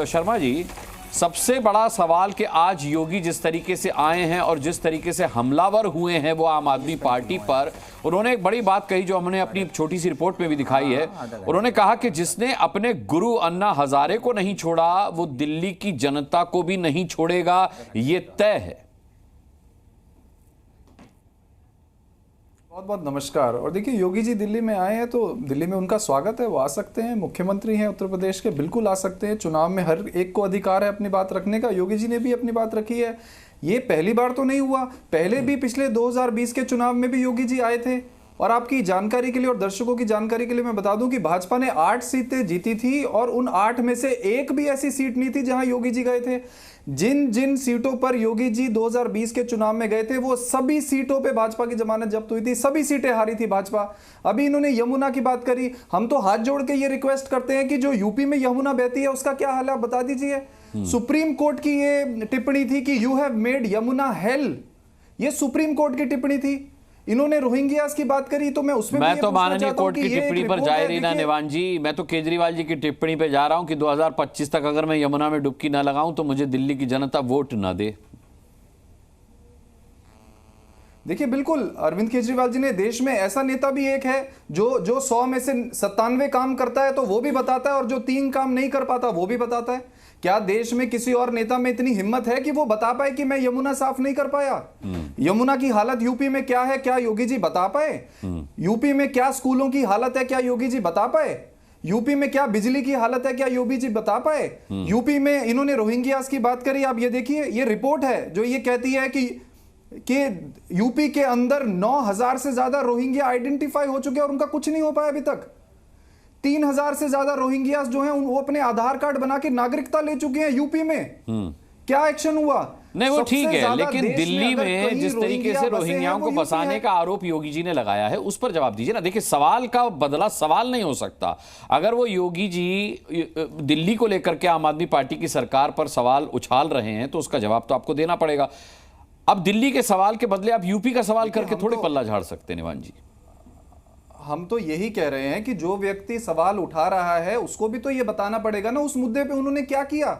शर्मा जी, सबसे बड़ा सवाल कि आज योगी जिस तरीके से आए हैं और जिस तरीके से हमलावर हुए हैं वो आम आदमी पार्टी पर, उन्होंने एक बड़ी बात कही जो हमने अपनी छोटी सी रिपोर्ट में भी दिखाई है। उन्होंने कहा कि जिसने अपने गुरु अन्ना हजारे को नहीं छोड़ा वो दिल्ली की जनता को भी नहीं छोड़ेगा, ये तय है। बहुत बहुत नमस्कार। और देखिए, योगी जी दिल्ली में आए हैं तो दिल्ली में उनका स्वागत है, वो आ सकते हैं, मुख्यमंत्री हैं उत्तर प्रदेश के, बिल्कुल आ सकते हैं। चुनाव में हर एक को अधिकार है अपनी बात रखने का। योगी जी ने भी अपनी बात रखी है। ये पहली बार तो नहीं हुआ, पहले भी पिछले 2020 के चुनाव में भी योगी जी आए थे। और आपकी जानकारी के लिए और दर्शकों की जानकारी के लिए मैं बता दूं कि भाजपा ने 8 सीटें जीती थी और उन 8 में से एक भी ऐसी सीट नहीं थी जहां योगी जी गए थे। जिन जिन सीटों पर योगी जी 2020 के चुनाव में गए थे वो सभी सीटों पे भाजपा की जमानत जब्त हुई थी, सभी सीटें हारी थी भाजपा। अभी इन्होंने यमुना की बात करी, हम तो हाथ जोड़ के ये रिक्वेस्ट करते हैं कि जो यूपी में यमुना बहती है उसका क्या हाल है, आप बता दीजिए। सुप्रीम कोर्ट की ये टिप्पणी थी कि you have made Yamuna hello, ये सुप्रीम कोर्ट की टिप्पणी थी। इन्होंने रोहिंग्यास की बात करी तो मैं उसमें मैं तो माननीय कोर्ट की टिप्पणी पर जा रही ना निवान जी, मैं तो केजरीवाल जी की टिप्पणी पे जा रहा हूं कि 2025 तक अगर मैं यमुना में डुबकी ना लगाऊं तो मुझे दिल्ली की जनता वोट ना दे। देखिए, बिल्कुल अरविंद केजरीवाल जी ने, देश में ऐसा नेता भी एक है जो 100 में से 97 काम करता है तो वो भी बताता है, और जो 3 काम नहीं कर पाता वो भी बताता है। क्या देश में किसी और नेता में इतनी हिम्मत है कि वो बता पाए कि मैं यमुना साफ नहीं कर पाया? यमुना की हालत यूपी में क्या है, क्या योगी जी बता पाए? यूपी में क्या स्कूलों की हालत है, क्या योगी जी बता पाए? यूपी में क्या बिजली की हालत है, क्या योगी जी बता पाए? यूपी में इन्होंने रोहिंग्यास की बात करी, आप ये देखिए, ये रिपोर्ट है जो ये कहती है कि यूपी के अंदर 9,000 से ज्यादा रोहिंग्या आइडेंटिफाई हो चुके हैं और उनका कुछ नहीं हो पाया अभी तक। 3,000 से ज्यादा रोहिंग्यास जो हैं वो अपने आधार कार्ड बना के नागरिकता ले चुके हैं यूपी में। क्या एक्शन हुआ? नहीं वो ठीक है, लेकिन दिल्ली में जिस तरीके से रोहिंग्याओं को बसाने का आरोप योगी जी ने लगाया है उस पर जवाब दीजिए ना। देखिए, सवाल का बदला सवाल नहीं हो सकता। अगर वो योगी जी दिल्ली को लेकर के आम आदमी पार्टी की सरकार पर सवाल उछाल रहे हैं तो उसका जवाब तो आपको देना पड़ेगा। अब दिल्ली के सवाल के बदले आप यूपी का सवाल करके थोड़ी पल्ला झाड़ सकते निवान जी। हम तो यही कह रहे हैं कि जो व्यक्ति सवाल उठा रहा है उसको भी तो ये बताना पड़ेगा ना उस मुद्दे पे उन्होंने क्या किया।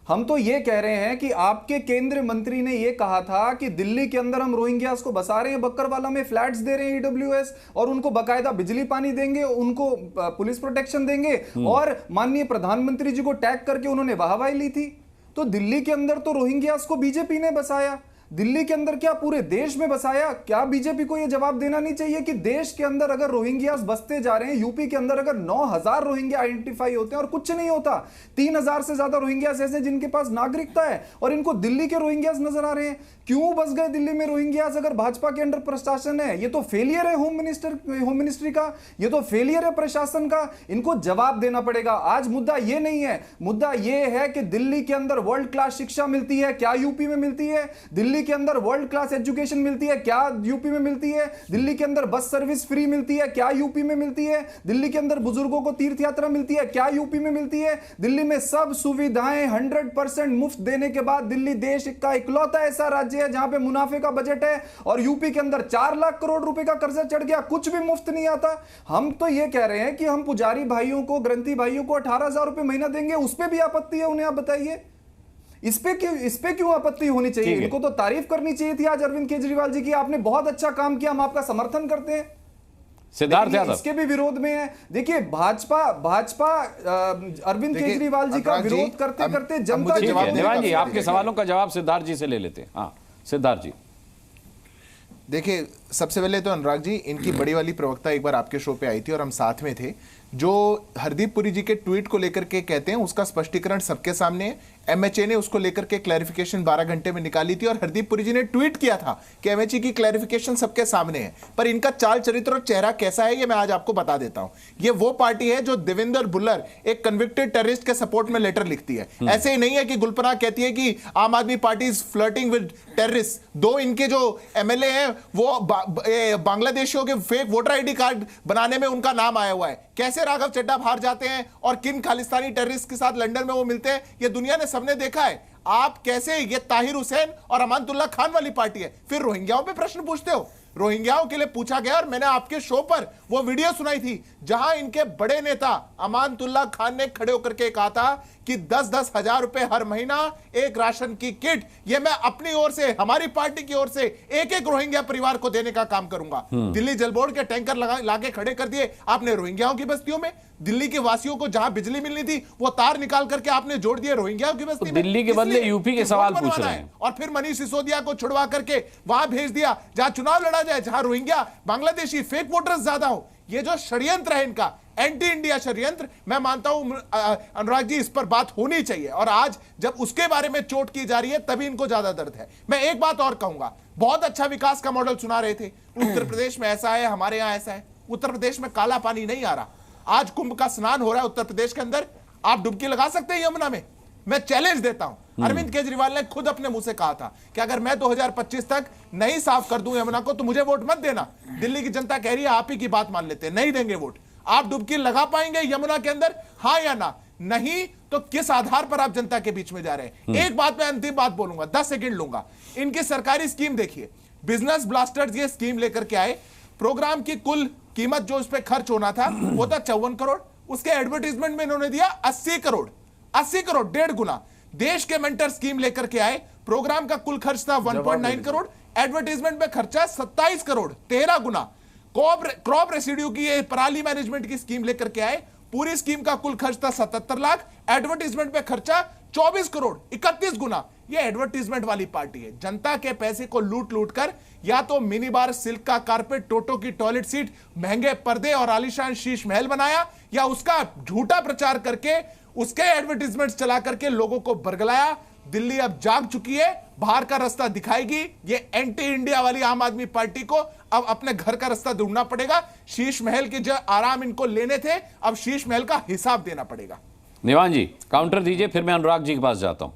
हम तो ये कह रहे हैं कि आपके केंद्रीय मंत्री ने ये कहा था कि दिल्ली के अंदर हम रोहिंग्यास को बसा रहे हैं, बक्करवाला में फ्लैट्स दे रहे हैं ईडब्ल्यूएस, और उनको बकायदा बिजली पानी देंगे, उनको पुलिस प्रोटेक्शन देंगे, और माननीय प्रधानमंत्री जी को टैग करके उन्होंने वाहवाही ली थी। तो दिल्ली के अंदर तो रोहिंग्यास को बीजेपी ने बसाया, दिल्ली के अंदर क्या पूरे देश में बसाया? क्या बीजेपी को यह जवाब देना नहीं चाहिए कि देश के अंदर अगर रोहिंग्यास बसते जा रहे हैं, यूपी के अंदर अगर 9,000 रोहिंग्या आइडेंटिफाई होते हैं और कुछ नहीं होता, 3,000 से ज्यादा रोहिंग्यास ऐसे जिनके पास नागरिकता है और इनको दिल्ली के रोहिंग्यास नजर आ रहे हैं, क्यों बस गए दिल्ली में रोहिंग्यास अगर भाजपा के अंडर प्रशासन है? ये तो फेलियर है होम मिनिस्ट्री का, ये तो फेलियर है प्रशासन का, इनको जवाब देना पड़ेगा। आज मुद्दा ये नहीं है, मुद्दा ये है कि दिल्ली के अंदर वर्ल्ड क्लास शिक्षा मिलती है, क्या यूपी में मिलती है? दिल्ली के अंदर वर्ल्ड क्लास एजुकेशन मिलती है, क्या यूपी में मिलती है? दिल्ली के अंदर बस सर्विस फ्री मिलती है, क्या यूपी में मिलती है? दिल्ली के अंदर बुजुर्गों को तीर्थ यात्रा मिलती है, क्या यूपी में मिलती है? दिल्ली में सब सुविधाएं 100% मुफ्त देने के बाद दिल्ली देश का इकलौता ऐसा राज्य है जहां पे मुनाफे का बजट है, और यूपी के अंदर 4 लाख करोड़ रुपए का कर्जा चढ़ गया, कुछ भी मुफ्त नहीं आता। हम तो ये कह रहे हैं कि हम पुजारी भाइयों को, ग्रंथी भाइयों को 18,000 रुपए महीना देंगे, उस पर भी आपत्ति है उन्हें, आप बताइए इस पे क्यों आपत्ति होनी चाहिए? इनको तो तारीफ करनी चाहिए थी आज अरविंद केजरीवाल जी की, आपने बहुत अच्छा काम किया, हम आपका समर्थन करते हैं। सिद्धार्थ यादव इसके भी विरोध में है। देखिए, भाजपा अरविंद केजरीवाल जी का विरोध करते करते जनता के जवाब निवान जी, आपके सवालों का जवाब सिद्धार्थ जी से ले लेते हैं। हाँ सिद्धार्थ जी, देखिए, सबसे पहले तो अनुराग जी, इनकी बड़ी वाली प्रवक्ता एक बार आपके शो पे आई थी और हम साथ में थे, जो हरदीप पुरी जी के ट्वीट को लेकर के कहते हैं उसका स्पष्टीकरण सबके सामने है। एमएचए ने उसको लेकर के क्लैरिफिकेशन 12 घंटे में निकाली थी और हरदीप पुरी जी ने ट्वीट किया था कि एमएचए की क्लैरिफिकेशन सबके सामने है। पर इनका चाल चरित्र और चेहरा कैसा है ये मैं आज आपको बता देता हूं। ये वो पार्टी है जो देवेंद्र भुल्लर, एक कन्विक्टेड टेररिस्ट के सपोर्ट में लेटर लिखती है। ऐसे ही नहीं है कि गुलपनाह कहती है कि आम आदमी party is flirting with terrorist. 2 इनके जो एमएलए हैं वो बांग्लादेशियों के फेक वोटर आईडी कार्ड बनाने में उनका नाम आया हुआ है। कैसे राघव चड्ढा बाहर जाते हैं और किन खालिस्तानी टेररिस्ट के साथ लंदन में वो मिलते हैं, ये दुनिया ने सबने देखा है। आप कैसे, ये ताहिर हुसैन और अमानतुल्लाह खान वाली पार्टी है, फिर रोहिंग्याओं पे प्रश्न पूछते हो? रोहिंग्याओं के लिए पूछा गया और मैंने आपके शो पर वो वीडियो सुनाई थी जहां इनके बड़े नेता अमानतुल्ला खान ने खड़े होकर के कहा था कि 10-10 हजार रुपए हर महीना एक राशन की किट, ये मैं अपनी ओर से, हमारी पार्टी की ओर से एक एक रोहिंग्या परिवार को देने का काम करूंगा। दिल्ली जल बोर्ड के टैंकर लाके खड़े कर दिए आपने रोहिंग्याओं की बस्तियों में। दिल्ली के वासियों को जहां बिजली मिलनी थी वो तार निकाल करके आपने जोड़ दिए रोहिंग्याओं की बस्ती में। दिल्ली के बदले यूपी के सवाल पूछ रहे हैं और फिर मनीष सिसोदिया को छुड़वा करके वहां भेज दिया जहां चुनाव लड़ा जाए, जहां रोहिंग्या बांग्लादेशी फेक वोटर्स ज्यादा हो। ये जो षड्यंत्र है इनका, एंटी इंडिया षड्यंत्र, मैं मानता हूं अनुराग जी इस पर बात होनी चाहिए और आज जब उसके बारे में चोट की जा रही है तभी इनको ज्यादा दर्द है। मैं एक बात और कहूंगा, बहुत अच्छा विकास का मॉडल सुना रहे थे, उत्तर प्रदेश में ऐसा है, हमारे यहां ऐसा है। उत्तर प्रदेश में काला पानी नहीं आ रहा। आज कुंभ का स्नान हो रहा है उत्तर प्रदेश के अंदर, आप डुबकी लगा सकते हैं यमुना में? मैं चैलेंज देता हूं। अरविंद केजरीवाल ने खुद अपने मुंह से कहा था कि अगर मैं 2025 तक नहीं साफ कर दूं यमुना को तो मुझे वोट मत देना। दिल्ली की जनता कह रही है आप ही की बात मान लेते हैं, नहीं देंगे वोट। आप डुबकी लगा पाएंगे यमुना के अंदर, हां या ना? नहीं तो किस आधार पर आप जनता के बीच में जा रहे हैं? एक बात मैं अंतिम बात बोलूंगा, 10 सेकंड लूंगा। इनकी सरकारी स्कीम देखिए, बिजनेस ब्लास्टर्स ये स्कीम लेकर के आए। प्रोग्राम की कुल कीमत जो उस पर खर्च होना था वो था 54 करोड़, उसके एडवर्टीजमेंट में इन्होंने दिया 80 करोड़, 80 करोड़, 1.5 गुना। देश के मेंटर स्कीम लेकर के आए, प्रोग्राम का कुल खर्च था 1.9 करोड़, एडवर्टीजमेंट में खर्चा 27 करोड़, 13 गुना। क्रॉप रेसिड्यू की ये पराली मैनेजमेंट की स्कीम लेकर के आए, पूरी स्कीम का कुल खर्च था 77 लाख, एडवर्टीजमेंट पे खर्चा 24 करोड़, 31 गुना। ये एडवर्टीजमेंट वाली पार्टी है। जनता के पैसे को लूट लूट कर या तो मिनी बार, सिल्क का कारपेट, टोटो की टॉयलेट सीट, महंगे पर्दे और आलीशान शीश महल बनाया, या उसका झूठा प्रचार करके उसके एडवर्टीजमेंट्स चला करके लोगों को बरगलाया। दिल्ली अब जाग चुकी है, बाहर का रास्ता दिखाएगी। ये एंटी इंडिया वाली आम आदमी पार्टी को अब अपने घर का रास्ता ढूंढना पड़ेगा। शीश महल के जो आराम इनको लेने थे, अब शीश महल का हिसाब देना पड़ेगा। निवान जी काउंटर दीजिए, फिर मैं अनुराग जी के पास जाता हूं।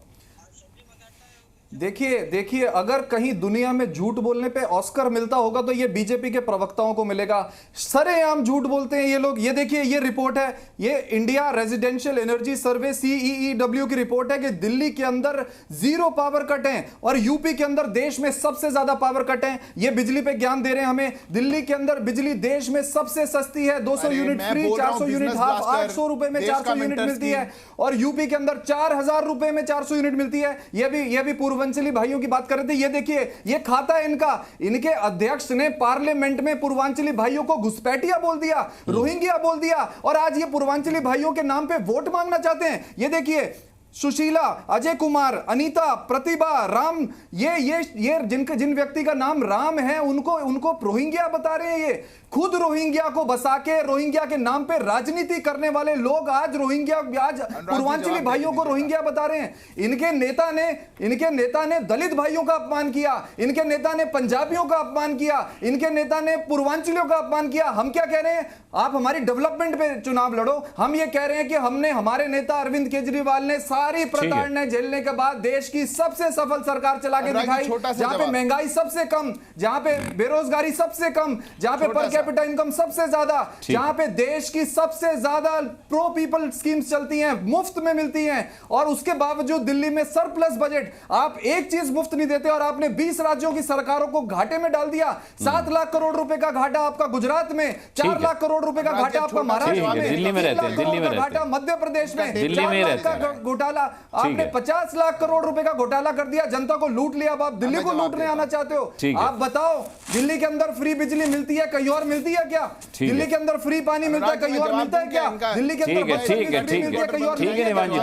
देखिए अगर कहीं दुनिया में झूठ बोलने पे ऑस्कर मिलता होगा तो ये बीजेपी के प्रवक्ताओं को मिलेगा। सरेआम झूठ बोलते हैं ये लोग। ये देखिए, ये रिपोर्ट है, ये इंडिया रेजिडेंशियल एनर्जी सर्वे CEEW की रिपोर्ट है कि दिल्ली के अंदर 0 पावर कट हैं और यूपी के अंदर देश में सबसे ज्यादा पावर कट हैं। ये बिजली पे ज्ञान दे रहे हैं हमें। दिल्ली के अंदर बिजली देश में सबसे सस्ती है, 200 यूनिट फ्री, 400 यूनिट हाफ, 800 रुपए में 400 यूनिट मिलती है। और यूपी के अंदर 4000 रुपए में 400 यूनिट मिलती है। यह भी पूर्वांचली भाइयों की बात कर रहे थे। ये देखिए, ये खाता है इनका। इनके अध्यक्ष ने पार्लियामेंट में पूर्वांचली भाइयों को घुसपैठिया बोल दिया, रोहिंग्या बोल दिया, और आज ये पूर्वांचली भाइयों के नाम पे वोट मांगना चाहते हैं। ये देखिए, सुशीला, अजय कुमार, अनीता, प्रतिभा, राम, ये जिन व्यक्ति का नाम राम है उनको रोहिंग्या बता रहे हैं। ये खुद रोहिंग्या को बसा के रोहिंग्या के नाम पे राजनीति करने वाले लोग आज पूर्वांचली भाइयों को रोहिंग्या बता रहे हैं। इनके नेता ने दलित भाइयों का अपमान किया, इनके नेता ने पंजाबियों का अपमान किया, इनके नेता ने पूर्वांचलियों का अपमान किया। हम क्या कह रहे हैं? आप हमारी डेवलपमेंट पे चुनाव लड़ो। हम ये कह रहे हैं कि हमारे नेता अरविंद केजरीवाल ने सारी प्रताड़ना झेलने के बाद देश की सबसे सफल सरकार चला के दिखाई, जहां पे महंगाई सबसे कम, जहां पे बेरोजगारी सबसे कम, जहां पे पर कैपिटा इनकम सबसे ज्यादा, जहां पे देश की सबसे ज्यादा प्रो पीपल स्कीम्स चलती हैं, मुफ्त में मिलती हैं, और उसके बावजूद दिल्ली में सरप्लस बजट। आप एक चीज मुफ्त नहीं देते और आपने 20 राज्यों की सरकारों को घाटे में डाल दिया। 7 लाख करोड़ रुपए का घाटा आपका गुजरात में, 4 लाख करोड़ रुपए का घाटा आपका महाराष्ट्र में, दिल्ली में रहते हैं, दिल्ली में घाटा मध्य प्रदेश में, दिल्ली में रहते हैं। घोटाला आपने 50 लाख करोड़ रुपए का घोटाला कर दिया, जनता को लूट लिया। अब आप दिल्ली को लूटने आना चाहते हो? आप बताओ, दिल्ली के अंदर फ्री बिजली मिलती है, कहीं और मिलती है क्या? दिल्ली के अंदर फ्री पानी मिलता है, कहीं और मिलता है क्या? दिल्ली के अंदर ठीक है निवान जी,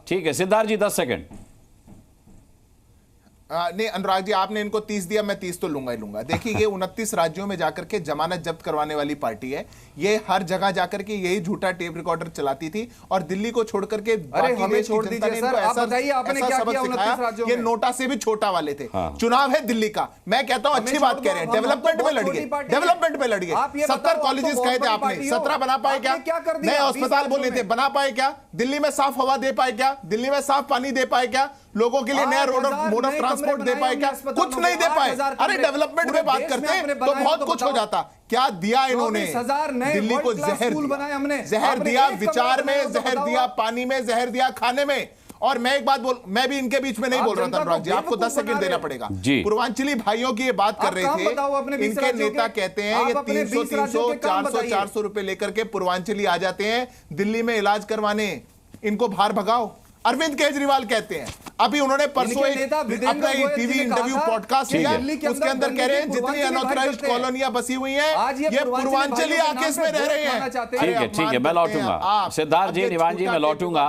ठीक है। सिद्धार्थ जी 10 सेकंड। नहीं अनुराग जी, आपने इनको 30 दिया, मैं 30 तो लूंगा ही लूंगा। देखिए, ये 29 राज्यों में जाकर के जमानत जब्त करवाने वाली पार्टी है। ये हर जगह जाकर के यही झूठा टेप रिकॉर्डर चलाती थी और दिल्ली को छोड़ करके हमें छोड़ दीजिए सर। आप बताइए आपने क्या किया 29 राज्यों में? ये नोटा से भी छोटा वाले थे। चुनाव है दिल्ली का, मैं कहता हूं अच्छी बात कह रहे हैं, डेवलपमेंट में लड़िए, डेवलपमेंट में लड़िए। 70 कॉलेजेस कहे थे आपने, 17 बना पाए क्या? नए अस्पताल बोले थे, बना पाए क्या? दिल्ली में साफ हवा दे पाए क्या? दिल्ली में साफ पानी दे पाए क्या? लोगों के लिए नया मोड ऑफ ट्रांसपोर्ट दे पाए क्या? कुछ नहीं दे पाए। अरे डेवलपमेंट में बात करते तो बहुत कुछ हो जाता। क्या दिया इन्होंने? दिल्ली को जहर दिया, विचार में, जहर दिया पानी में, जहर दिया खाने में, और मैं एक बात मैं भी इनके बीच में नहीं बोल रहा था अनुराग जी, आपको 10 सेकंड देना पड़ेगा। पूर्वांचली भाइयों की ये बात कर रहे थे, इनके नेता कहते हैं ये 300 300 400 रुपए लेकर के पूर्वांचली आ जाते हैं दिल्ली में इलाज करवाने, इनको बाहर भगाओ। अरविंद केजरीवाल कहते हैं, अभी उन्होंने परसों अपना टीवी इंटरव्यू पॉडकास्ट किया, उसके अंदर कह रहे हैं जितनी अनऑथराइज्ड कॉलोनियां बसी हुई हैं ये पूर्वांचली आके इसमें रह रहे हैं। ठीक है, मैं लौटूंगा सिद्धार्थ जी, निवान जी, मैं लौटूंगा।